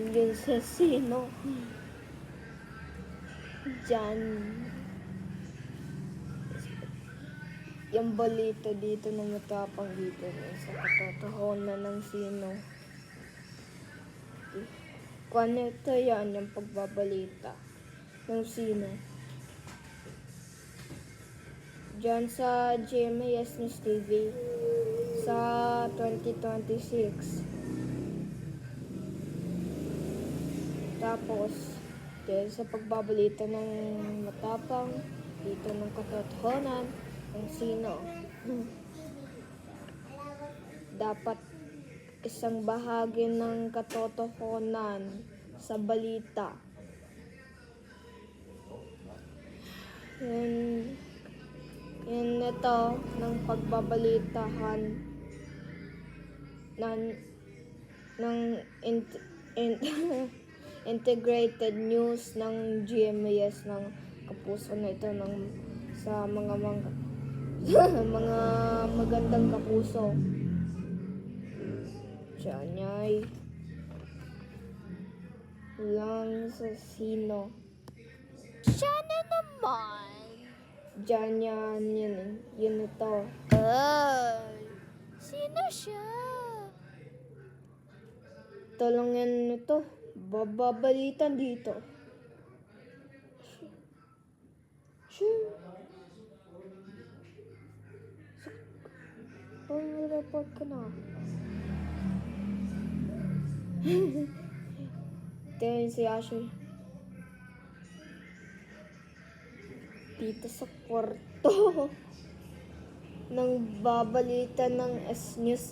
Yun sa sino. Diyan. Yung balita dito na matapang dito sa katotohanan ng sino. Kung ano ito yan, yung pagbabalita ng sino. Diyan sa GMAS News TV sa 2026. Tapos, dahil sa pagbabalita ng matapang dito ng katotohanan ng sino. Dapat isang bahagi ng katotohanan sa balita. Yan ito ng pagbabalitahan ng integrated news ng GMAS ng kapuso na ito sa mga mga magandang kapuso. Diyan lang sa sino. Sana naman. Diyan yun ito. Ay, sino siya? Ito lang yan ito. Babalitan dito. Report ko na. Ito yun si Ashley. Dito sa kwarto. Nang babalita ng S News